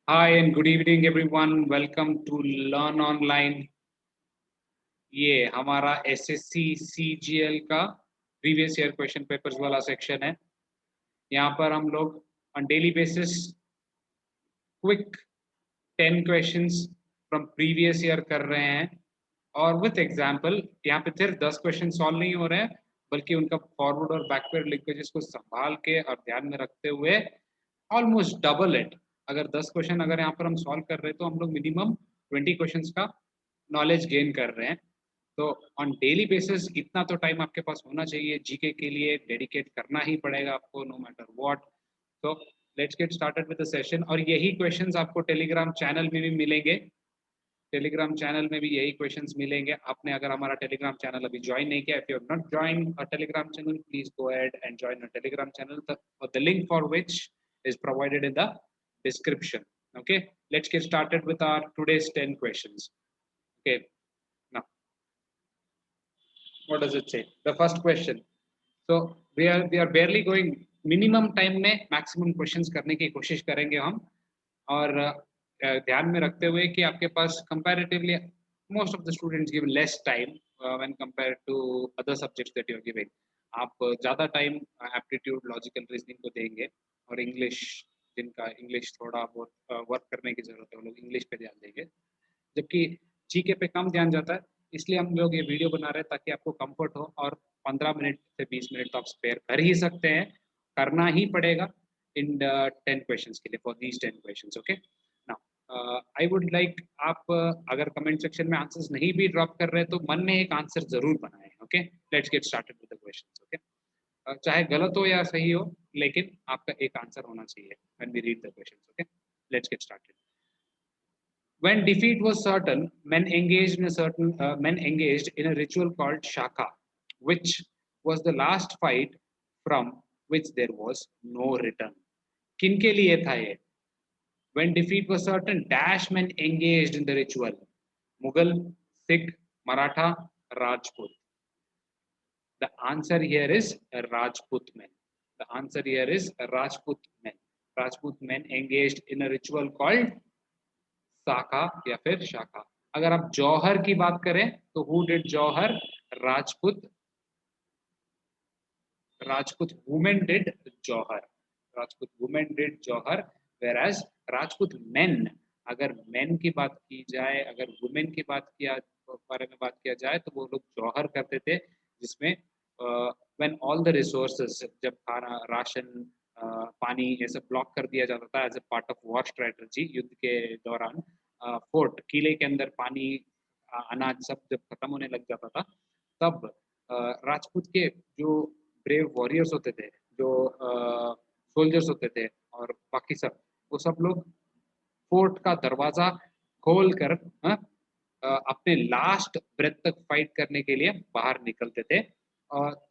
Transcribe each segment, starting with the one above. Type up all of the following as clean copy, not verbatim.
Hi and good evening everyone. Welcome to Learn Online. ये हमारा SSC CGL का previous year question papers वाला section है। यहाँ पर हम लोग on daily basis quick 10 questions from previous year कर रहे हैं और विथ एग्जांपल। यहाँ पे सिर्फ 10 क्वेश्चन सॉल्व नहीं हो रहे हैं बल्कि उनका फॉरवर्ड और बैकवर्ड लिंकेजेस को संभाल के और ध्यान में रखते हुए ऑलमोस्ट डबल इट। अगर 10 क्वेश्चन अगर यहाँ पर हम सॉल्व कर रहे हैं तो हम लोग मिनिमम 20 क्वेश्चंस का नॉलेज गेन कर रहे हैं। तो ऑन डेली बेसिस इतना तो टाइम आपके पास होना चाहिए, जीके के लिए डेडिकेट करना ही पड़ेगा आपको नो मैटर व्हाट। तो let's get started with the session. और यही क्वेश्चंस आपको टेलीग्राम चैनल में भी मिलेंगे। टेलीग्राम चैनल में भी यही क्वेश्चंस मिलेंगे। आपने अगर हमारा टेलीग्राम चैनल अभी ज्वाइन नहीं किया, if you have not join a Telegram channel, please go ahead and join a Telegram channel. The link for which is provided in the description. Okay, let's get started with our today's 10 questions. Okay, now what does it say? The first question. So we are barely going minimum time में maximum questions करने की कोशिश करेंगे हम। और ध्यान में रखते हुए कि आपके पास comparatively most of the students give less time when compared to other subjects that you are giving. आप ज़्यादा टाइम एप्टीट्यूड लॉजिकल रीजनिंग को देंगे और इंग्लिश, जिनका इंग्लिश थोड़ा बहुत वर्क करने की जरूरत है वो लोग इंग्लिश पे ध्यान देंगे, जबकि जीके पे कम ध्यान जाता है। इसलिए हम लोग ये वीडियो बना रहे हैं ताकि आपको कंफर्ट हो। और 15 मिनट से 20 मिनट तो आप स्पेयर कर ही सकते हैं, करना ही पड़ेगा इन 10 क्वेश्चंस के लिए, for these 10 questions. Okay, now I would like आप अगर कमेंट सेक्शन में आंसर्स नहीं भी ड्रॉप कर रहे हैं तो मन में एक आंसर जरूर बनाएं। Okay, let's get started with the questions. Okay, चाहे गलत हो या सही हो, लेकिन आपका एक आंसर होना चाहिए when we read the questions. Okay, let's get started. When defeat was certain, men engaged in a ritual called Shaka, which was the last fight from which there was no return. किनके लिए था ये? When defeat was certain, dash men engaged in the ritual. Mughal, Sikh, Maratha, Rajput. The answer here is Rajput men. The answer here is Rajput men. Rajput men engaged in a ritual called शाखा या फिर शाखा। अगर आप जौहर की बात करें तो who did jauhar? Rajput. Rajput women did jauhar. Rajput women did jauhar. Whereas Rajput men, अगर मेन की बात की जाए, अगर वुमेन की बारे में बात किया जाए तो वो लोग जौहर करते थे, जिसमें व्हेन ऑल द रिसोर्सेज, जब खाना, राशन, पानी ये सब ब्लॉक कर दिया जाता था as a part of war strategy युद्ध के दौरान, फोर्ट किले के अंदर पानी, अनाज सब जब खत्म होने लग जाता था, तब राजपूत के जो ब्रेव वॉरियर्स होते थे, जो सोल्जर्स होते थे और बाकी सब, वो सब लोग फोर्ट का दरवाजा खोल कर अपने लास्ट ब्रेथ तक फाइट करने के लिए बाहर निकलते थे।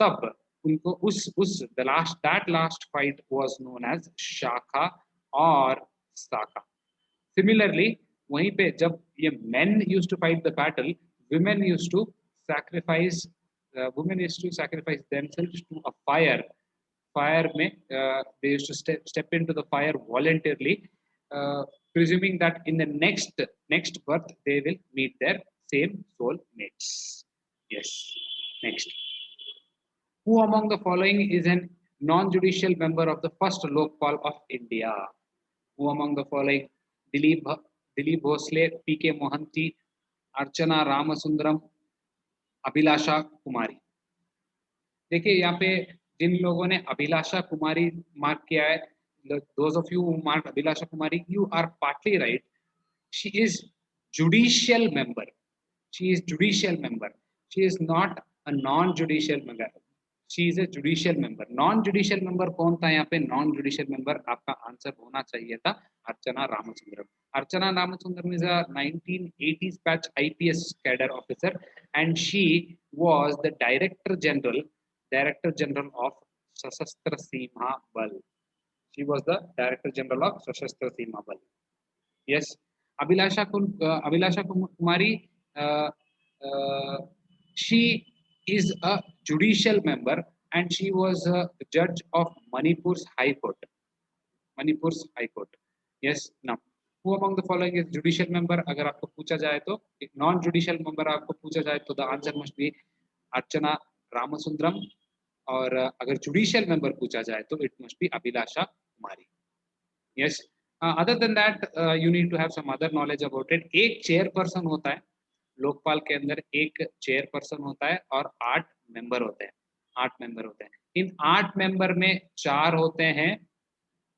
तब उनको उस that last fight was known as शाखा और साका। सिमिलरली वहीं पे जब ये men used to fight the battle, women used to sacrifice women used to sacrifice themselves to a fire. Fire में they used to step into the fire voluntarily, presuming that in the next birth they will meet their same soul mates. Yes, next. Who among the following is an non-judicial member of the first Lokpal of India? Who among the following? Dilip, Dilip Bhosle, P.K. Mohanty, अर्चना रामसुंदरम, अभिलाषा कुमारी। देखिए यहाँ पे जिन लोगों ने Abhilasha Kumari mark किया है, those of you who marked Abhilasha Kumari, you are partly right. She is judicial member. She is judicial member. She is not a non-judicial member. She is a judicial member. Non-judicial member कौन था यहाँ पे? Non-judicial member आपका answer होना चाहिए था अर्चना Ramachandran. Archana Ramasundram is a 1980s batch IPS cadre officer, and she was the Director General of Sashastra Seema Bal. She was the Director General of Sashastra Seema Bal. Yes, Abhilasha Kumari, she is a judicial member and she was a judge of Manipur's High Court. Manipur's High Court. Yes, now. Who among the following is judicial member, अगर आपको पूछा जाए तो, एक non judicial member आपको पूछा जाए तो the answer must be Archana Ramasundaram, और अगर जुडिशियल मेंबर पूछा जाए तो it must be Abhilasha Kumari. Yes, other than that you need to have some other knowledge about it. एक चेयरपर्सन होता है लोकपाल के अंदर, एक चेयरपर्सन होता है और 8 मेंबर होते हैं. 8 मेंबर होते हैं. इन 8 मेंबर में 4 होते हैं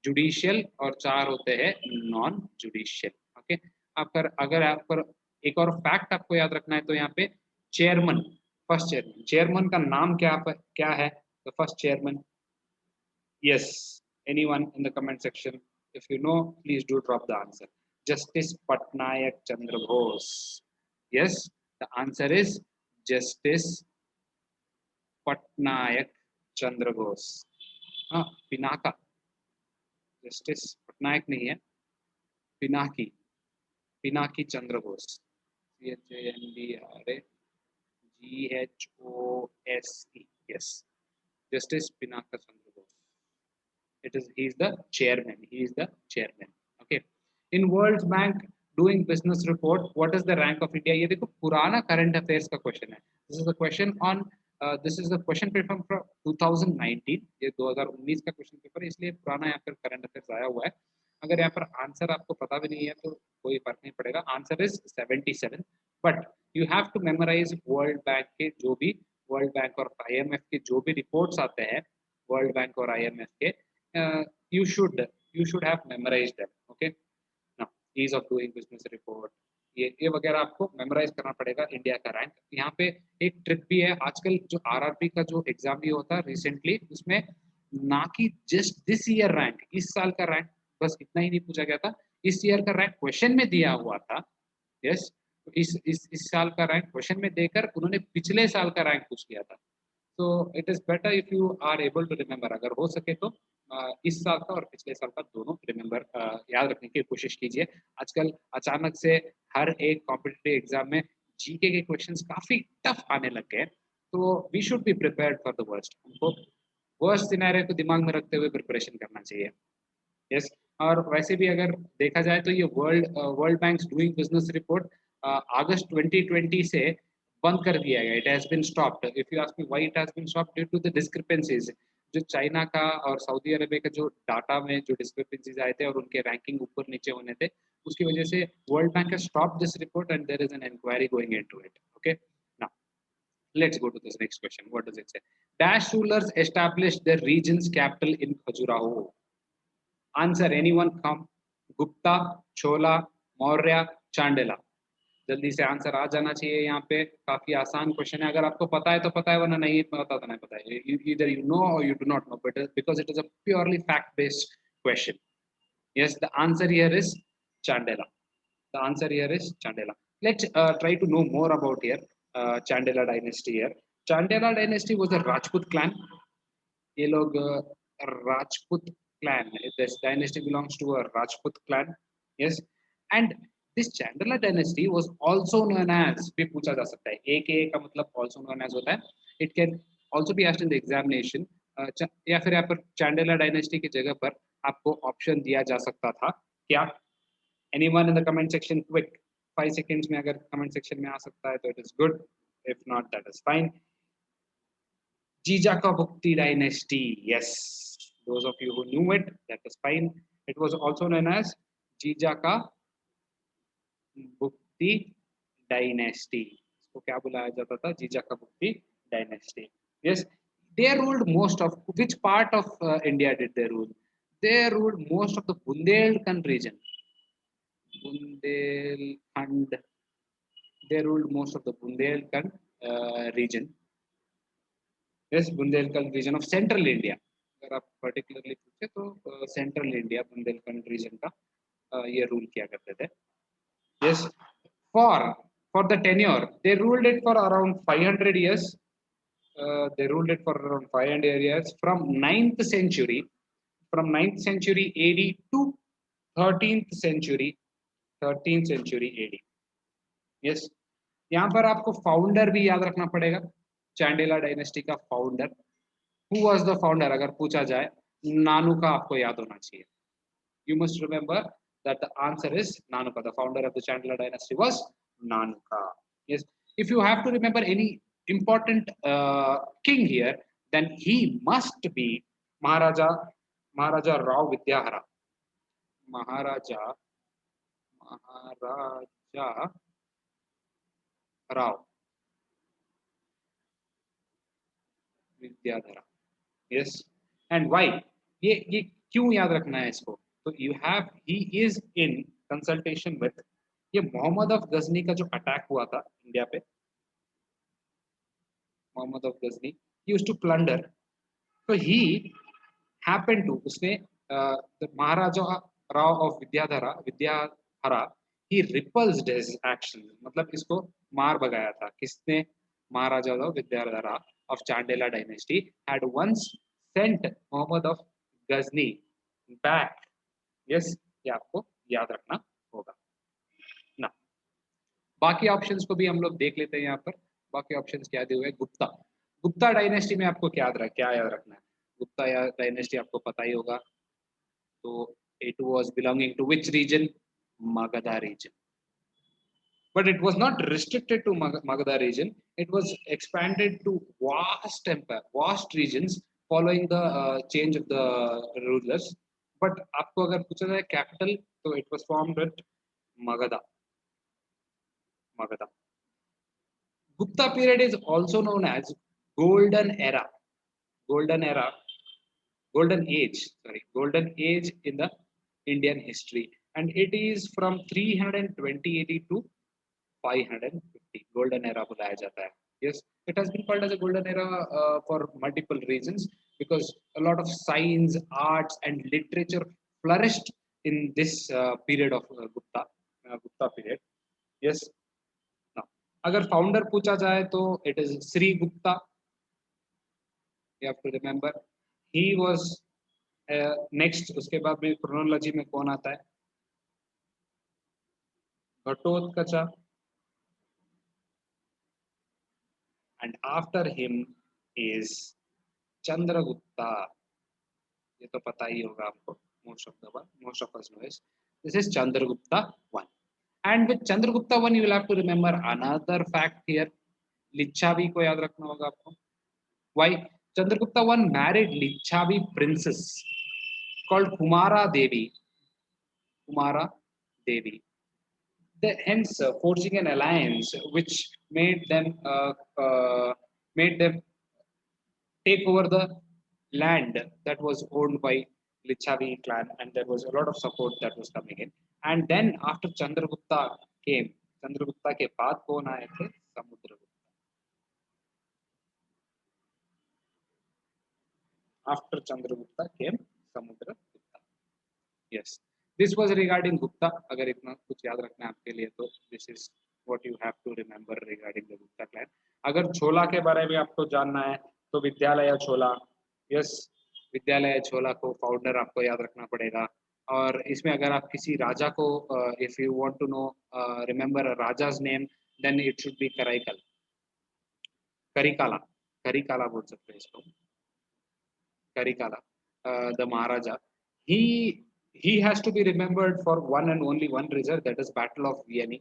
जुडिशियल और 4 होते हैं नॉन जुडिशियल. ओके, अगर अगर आप पर एक और फैक्ट आपको याद रखना है तो यहाँ पे चेयरमैन, फर्स्ट चेयरमैन, चेयरमैन का नाम क्या है? The first chairman. Yes, anyone in the comment section, if you know, please do drop the answer. Justice Patnaik Chandra Bose. Yes, the answer is Justice Patnaik Chandra Bose. हाँ, Pinaka. Justice Patnaik नहीं है, Pinaki, Pinaki Chandra Bose. CHANDRAGHOSE. Yes, Justice Pinaka Chandra Bose. He is the chairman. He is the chairman. Okay. In World Bank doing business report, what is the rank of India? ये देखो पुराना current affairs का question है. This is the question on this is the question paper from 2019. ये 2019 का question paper है, इसलिए पुराना यहाँ पर current affairs आया हुआ है. अगर यहाँ पर आंसर आपको पता भी नहीं है तो कोई फर्क नहीं पड़ेगा. Answer is 77. But you have to memorise world bank के जो भी, वर्ल्ड बैंक और IMF के जो भी रिपोर्ट्स आते हैं, वर्ल्ड बैंक और IMF के, you should have memorized them. Okay, now ease of doing business report, ये वगैरह आपको मेमोराइज करना पड़ेगा. इंडिया का रैंक यहाँ पे एक ट्रिक भी है. आजकल जो RRB का जो एग्जाम भी होता है रिसेंटली, उसमें ना कि जस्ट दिस ईयर रैंक, इस साल का रैंक, बस इतना ही नहीं पूछा गया था. इस ईयर का रैंक क्वेश्चन में दिया हुआ था. यस, इस साल का रैंक क्वेश्चन में देकर उन्होंने पिछले साल का रैंक पूछ लिया था. तो it is better if you are able to remember. अगर हो सके तो इस साल का और पिछले साल का दोनों रिमेम्बर याद रखने की कोशिश कीजिए. आजकल अचानक से हर एक कॉम्पिटिटिव एग्जाम में जीके के क्वेश्चंस काफी टफ आने लग गए, तो we should be prepared for the worst. हमको वर्स्ट सिनेरियो को दिमाग में रखते हुए प्रिपरेशन करना चाहिए. यस, और वैसे भी अगर देखा जाए तो ये world bank doing business report अगस्त 2020 से बंद कर दिया गया. It has been stopped. If you ask me why it has been stopped, due to the discrepancies. जो चाइना का और सऊदी अरेबिया का जो डाटा में जो डिस्क्रिपेंसीज आए थे और उनके रैंकिंग ऊपर नीचे होने थे, उसकी वजह से world bank has stopped this report and there is an inquiry going into it. Okay, now let's go to this next question. What does it say? Dash rulers established their region's capital in Khajuraho. Answer, anyone come? Gupta, Chola, Maurya, Chandela. जल्दी से answer आ जाना चाहिए. यहाँ पे काफी आसान question है. अगर आपको पता है तो पता है, वरना नहीं पता तो नहीं पता है. Either you know or you do not know, but because it is a purely fact-based question. Yes, the answer here is Chandela. The answer here is Chandela. Let's try to know more about here Chandela dynasty here. Chandela dynasty was a Rajput clan. ये लोग Rajput clan. This dynasty belongs to a Rajput clan. Yes, and this Chandela dynasty was also known as, भी पूछा जा सकता है. AKA का मतलब also known as होता है. It can also be asked in the examination. या फिर यहाँ पर Chandela dynasty की जगह पर आपको ऑप्शन दिया जा सकता था क्या? Anyone in the comment section, quick 5 seconds में अगर comment section में आ सकता है तो it is good. If not, that is fine. Jijakabukti dynasty. Yes, those of you who knew it, that is fine. It was also known as Jijakabukti dynasty. इसको क्या बुलाया जाता था? Jijakabukti dynasty. Yes, they ruled most of, which part of India did they rule? They ruled most of the Bundelkhand region. Bundelkhand. They ruled most of the Bundelkhand region. Yes, Bundelkhand region of central India. अगर आप particularly पूछे तो central India Bundelkhand region का ये rule किया करते थे. Yes, for the tenure they ruled it for around 500 years. They ruled it for around 500 years from 9th century AD to 13th century AD. Yes, यहाँ पर आपको फाउंडर भी याद रखना पड़ेगा. चांडेला डायनेस्टी का founder, who was the founder अगर पूछा जाए, नानू का आपको याद होना चाहिए. You must remember that the answer is Nanuka. The founder of the Chandler dynasty was Nanuka. Yes, if you have to remember any important king here, then he must be Maharaja Rao Vidyahara. Maharaja Rao Vidyadhara. Yes, and why? ये क्यों याद रखना है इसको? तो you have he is in consultation with ये Mohammad of Ghazni का जो अटैक हुआ था इंडिया पे, Mohammed of Ghazni used to plunder, so he happened to उसने the Maharaja Rao of Vidyadhara he repulsed his action, मतलब इसको मार भगाया था किसने? महाराजा Rao Vidyadhara of Chandela dynasty had once sent Muhammad of Ghazni back. Yes, ये आपको याद रखना होगा ना. बाकी ऑप्शंस को भी हम लोग देख लेते हैं यहाँ पर. बाकी ऑप्शंस क्या दिए हुए? गुप्ता डायनेस्टी में आपको क्या याद रखना है? गुप्ता डायनेस्टी आपको पता ही होगा. तो it was belonging to which region? Magadha region. But it was not restricted to Magadha region. It was expanded to vast regions following the change of the rulers. But आपको अगर पूछा जाए capital, तो it was formed at Magadha. Gupta period is also known as golden era, golden age in the Indian history, and it is from 320 AD to 550. Golden era बुलाया जाता है. Yes, it has been called as a golden era for multiple reasons, because a lot of science, arts, and literature flourished in this period of Gupta period. Yes. Now, अगर founder पूछा जाए तो it is Sri Gupta. You have to remember. He was next. उसके बाद में chronology में कौन आता है? Ghatotkacha. And after him is Chandragupta. ये तो पता ही होगा आपको. Most of us know this. This is Chandragupta I. And with Chandragupta I, you will have to remember another fact here. Lichavi को याद रखना होगा आपको. Why? Chandragupta I married Lichavi princess called Kumara Devi. Hence forging an alliance which made them take over the land that was owned by Lichavi clan, and there was a lot of support that was coming in. And then after Chandragupta came, Chandragupta के बाद कौन आए थे? Samudragupta. After Chandragupta came Samudragupta. Yes. This was regarding Gupta. अगर इतना कुछ याद रखना है आपके लिए तो this is what you have to remember regarding the Gupta clan. अगर छोला के बारे में आपको जानना है तो विद्यालय छोला. Yes, विद्यालय छोला को फाउंडर आपको याद रखना पड़ेगा. और इसमें अगर आप किसी राजा को if you want to know remember a raja's name, then it should be Karikala बोल सकते हैं इसको. Karikala, the Maharaja. He has to be remembered for one and only one reason, that is Battle of Vienna.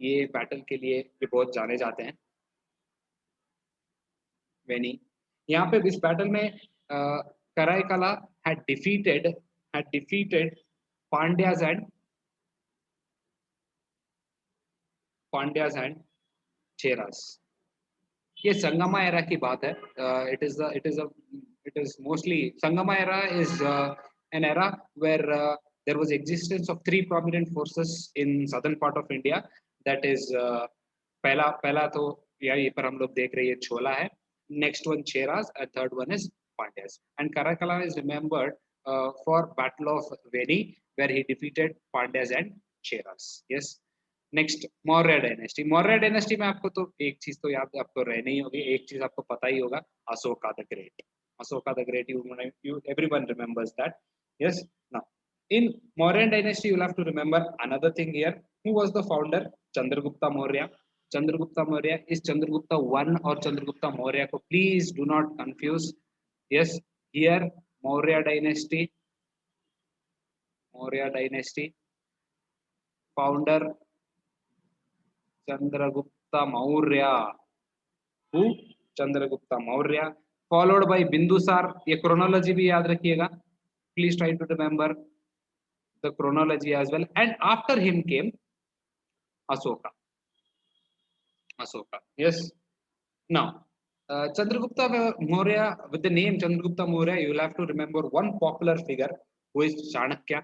ये battle के लिए ये बहुत जाने जाते हैं. Vienna. यहाँ पे इस battle में Karaikala had defeated Pandyas and Cheras. ये संगमा era की बात है. It is mostly Sangama era is an era where there was existence of three prominent forces in southern part of India. That is पहला तो ये पर हम लोग देख रहे हैं छोला है. Next one Cheras, and third one is Pandyas. And Karakala is remembered for Battle of Veni, where he defeated Pandyas and Cheras. Yes. Next Maurya dynasty में आपको तो एक चीज तो याद आपको रहनी ही होगी. एक चीज आपको पता ही होगा, Ashoka the great. You everyone remembers that. Yes. Now in Mauryan dynasty you will have to remember another thing here. Who was the founder? Chandragupta Maurya. Is Chandragupta I or Chandragupta Maurya को please do not confuse. Yes, here Maurya dynasty Maurya dynasty. Founder Chandragupta Maurya. Who? Chandragupta Maurya. Followed by Bindusar. ये chronology भी याद रखिएगा. Please try to remember the chronology as well. And after him came Asoka. Asoka. Yes. Now, Chandragupta Maurya, with the name Chandragupta Maurya, you will have to remember one popular figure who is Chanakya.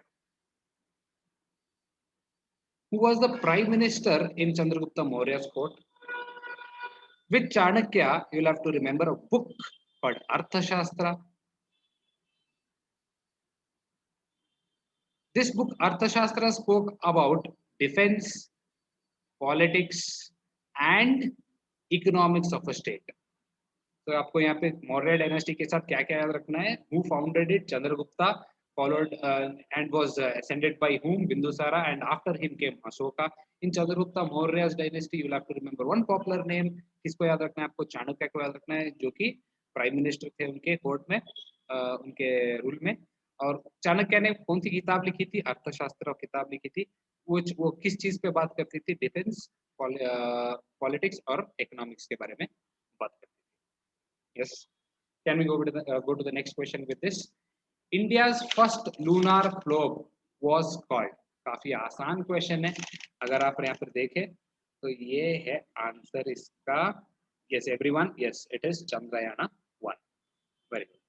Who was the prime minister in Chandragupta Maurya's court? With Chanakya, you will have to remember a book called Arthashastra. This book, Arthashastra, spoke about defense, politics, and economics of a state. तो आपको यहाँ पे Maurya dynasty के साथ क्या क्या याद रखना है? Who founded it? Chandragupta, followed and was ascended by whom? Bindusara, and after him came Ashoka. In Chandragupta Maurya's dynasty, you will have to remember one popular name. किसको याद रखना है? आपको चाणक्य को याद रखना है, जो कि प्राइम मिनिस्टर थे उनके कोर्ट में, उनके रूल में. और चाणक्य ने कौन सी किताब लिखी थी? अर्थशास्त्र किताब लिखी थी. वो किस चीज पे बात करती थी? डिफेंस, पॉलिटिक्स और इकोनॉमिक्स के बारे में बात करती थी. Yes. Can we go to the next question with this? India's first lunar probe was called. काफी आसान क्वेश्चन है. अगर आप यहाँ पर देखें तो ये है आंसर इसका. Yes, everyone. Yes, it is Chandrayaan 1. Very good.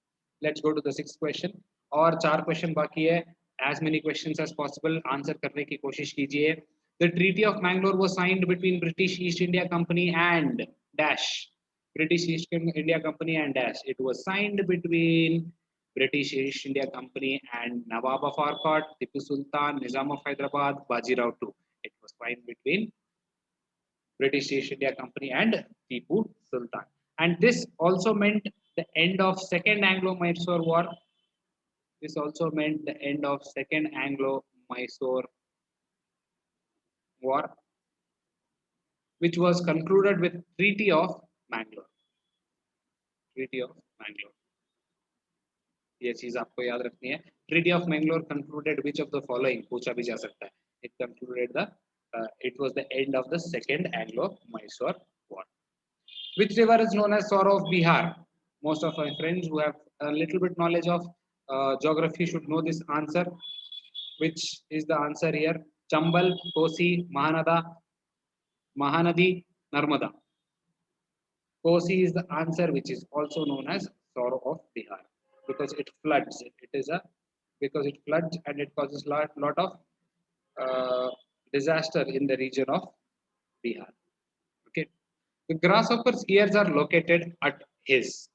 Let's go to the 6th question. और 4 क्वेश्चन बाकी है. As many questions as possible answer करने की कोशिश कीजिए. The Treaty of Mangalore was signed between British East India Company and dash. British East India Company and dash. It was signed between British East India Company and Nawab of Arcot, Tipu Sultan, Nizam of Hyderabad, Bajirao II. It was signed between British East India Company and Tipu Sultan. And this also meant the end of Second Anglo-Mysore War. This also meant the end of Second Anglo-Mysore War, which was concluded with Treaty of Mangalore. Treaty of Mangalore. ये चीज आपको याद रखनी है. Treaty of Mangalore concluded which of the following? पूछा भी जा सकता है. It concluded it was the end of the Second Anglo-Mysore War. Which river is known as Sorrow of Bihar? Most of my friends who have a little bit knowledge of geography should know this answer. Which is the answer here? Chambal, Kosi, Mahanadi, Narmada. Kosi is the answer, which is also known as Sorrow of Bihar, because it floods. Because it floods and it causes lot of disaster in the region of Bihar. Okay. The grasshopper's ears are located at his.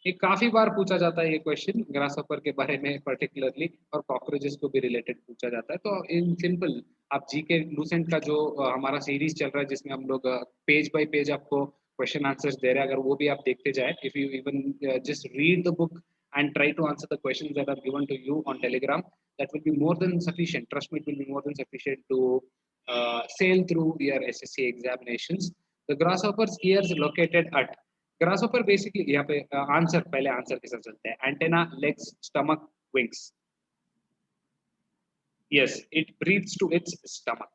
ये काफी बार पूछा जाता है ये question grasshopper के बारे में particularly, और कॉकरोचेस को भी रिलेटेड पूछा जाता है. तो इन सिंपल आप जीके लूसेंट का जो हमारा सीरीज चल रहा है जिसमें हम लोग पेज बाय पेज आपको क्वेश्चन आंसर्स दे रहे हैं, अगर वो भी आप देखते जाए, if you even just read the book and try to answer the questions that are given to you on Telegram, that will be more than sufficient. Trust me, it will be more than sufficient to sail through your SSC examinations. The grasshopper's ears located at. Grasshopper basically यहाँ पे answer, पहले answer के साथ चलते हैं. Antenna, legs, stomach, wings. Yes, it breathes to its stomach.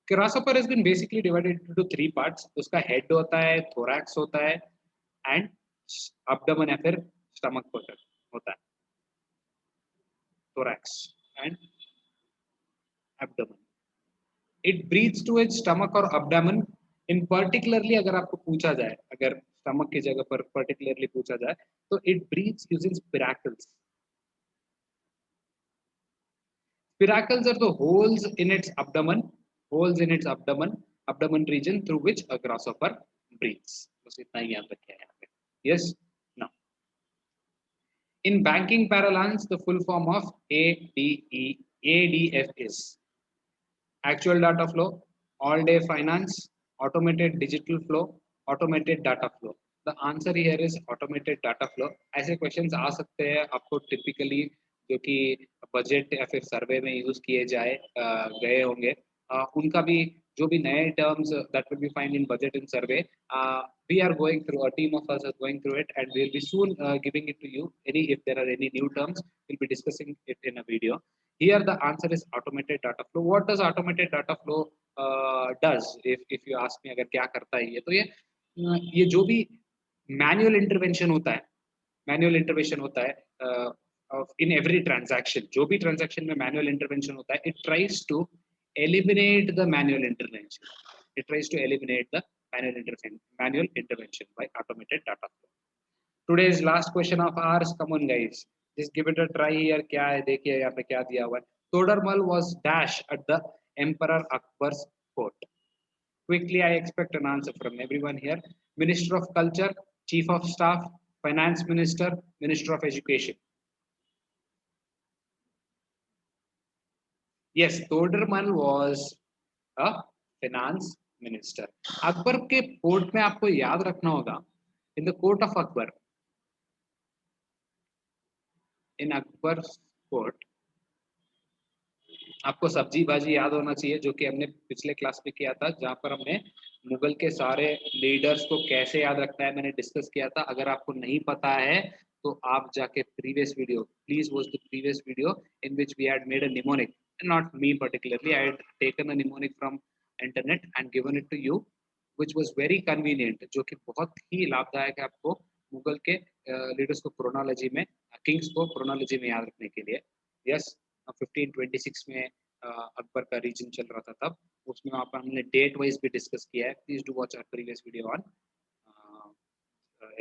Grasshopper has been basically divided into 3 parts. उसका head होता है, thorax होता है, and abdomen या फिर stomach होता है. Thorax and abdomen. It breathes to its stomach or abdomen. In particularly अगर आपको पूछा जाए, अगर स्टमक की जगह पर पर्टिकुलरली पूछा जाए, तो it breathes using spiracles. Spiracles are the holes in its abdomen, abdomen region through which a grasshopper breathes. बस इतना ही याद रखिए यहाँ पे. Yes. Now, in banking parlance, the full form of ADF is actual data flow, all day finance, automated digital flow, automated data flow. The answer here is automated data flow. ऐसे questions आ सकते हैं आपको typically जो कि budget या फिर सर्वे में use किए गए होंगे, उनका भी जो भी नए terms that will be found in budget and survey, we are going through, a team of us are going through it, and we'll be soon giving it to you. If there are any new terms, we'll be discussing it in a video. Here the answer is automated data flow. What does automated data flow does? If you ask me, अगर क्या करता है ये, तो ये जो भी manual intervention होता है, मैनुअल इंटरवेंशन होता है in every transaction, जो भी transaction में manual intervention होता है, it tries to eliminate the manual intervention. It tries to eliminate the manual intervention by automated data flow. Today's last question of ours. Come on, guys. Just give it a try here. क्या है देखिए यहाँ पे क्या दिया हुआ है. Todarmal was dash at the Emperor Akbar's court. Quickly, I expect an answer from everyone here. Minister of Culture, Chief of Staff, Finance Minister, Minister of Education. Yes, Todarmal was a finance minister. Akbar के court में आपको याद रखना होगा, in the court of Akbar, in Akbar's court, आपको सब्जी भाजी याद होना चाहिए, जो कि हमने पिछले क्लास में किया था, जहां पर हमने मुगल के सारे लीडर्स को कैसे याद रखना है मैंने डिस्कस किया था. अगर आपको नहीं पता है तो आप जाके previous video, please watch the previous video in which we had made a mnemonic, not me particularly, I had taken a mnemonic from internet and given it to you, which was very convenient, जो कि बहुत ही लाभदायक है आपको मुगल के leaders को chronology में, Kings को क्रोनोलॉजी में याद रखने के लिए. यस, 1526 में अकबर का रीजन चल रहा था तब, उसमें वहाँ पर हमने डेट वाइज भी डिस्कस किया है. Please do watch our previous video on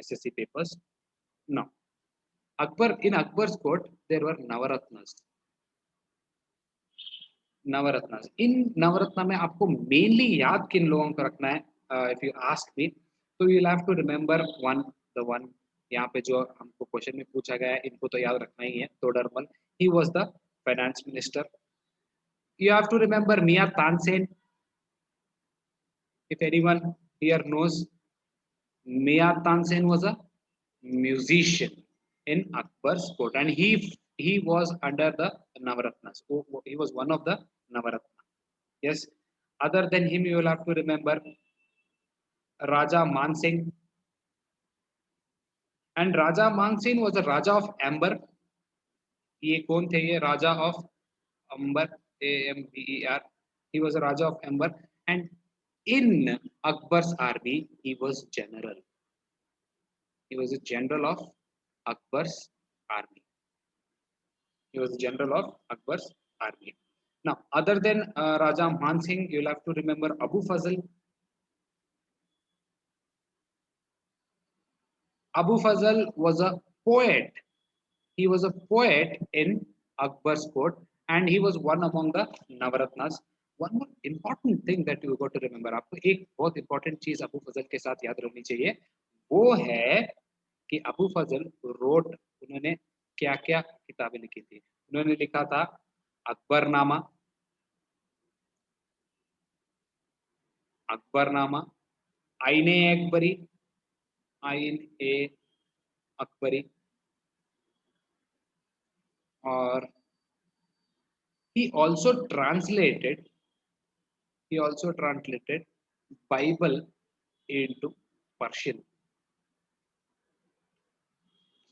SSC papers. Now Akbar, in Akbar's court there were Navaratnas. Navratna, इन नवरत्न में आपको मेनली याद किन लोगों को रखना है? इफ यू आस्क मी, तो you have to remember one यहाँ पे जो हमको क्वेश्चन में पूछा गया है, इनको तो याद रखना ही है. Todarmal, he was the finance minister. You have to remember Miyan Tansen. If anyone here knows, Miyan Tansen was a musician in Akbar's court, and he was under the Navaratnas. He was one of the Navaratna. Yes. Other than him, you will have to remember Raja Man Singh. And Raja Man Singh was a Raja of Amber. ये कौन थे? ये Raja of Amber, AMBER. He was a Raja of Amber, and in Akbar's army, he was general. He was a general of Akbar's army. He was a general of Akbar's army. Now, other than Raja Man Singh, you'll have to remember Abu Fazl. Abu Fazl was a poet. He was a poet in Akbar's court, and he was one among the Navaratnas. One more important thing that you got to remember, आपको एक बहुत important चीज अबू फजल के साथ याद रखनी चाहिए, वो है कि अबू फजल रोट, उन्होंने क्या क्या किताबें लिखी थी. उन्होंने लिखा था अकबरनामा, अकबरनामा, आईने अकबरी, आइन ए अकबरी, और he also translated Bible into Persian.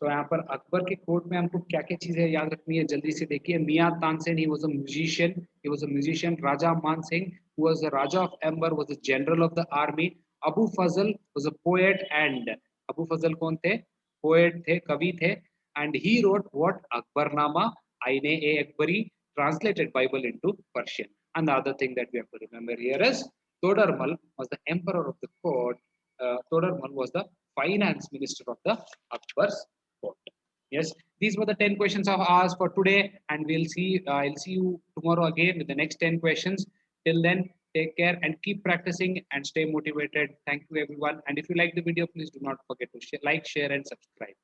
तो यहाँ पर अकबर के कोर्ट में हमको क्या क्या चीजें याद रखनी है, जल्दी से देखिए. मियां Tansen, he was a musician. Raja Man Singh, who was the Raja of Amber, was the general of the army. Abu Fazl was a poet, and Abu Fazl कौन थे? पोएट थे, कवि थे, and he wrote what? Akbarnama, Aine e Akbari, translated Bible into Persian. And the other thing that we have to remember here is Todarmal was the emperor of the court. Todarmal was the finance minister of the Akbar's court. Yes, these were the 10 questions of ours for today, and we'll see. I'll see you tomorrow again with the next 10 questions. Till then, take care and keep practicing and stay motivated. Thank you, everyone. And if you like the video, please do not forget to like, share, and subscribe.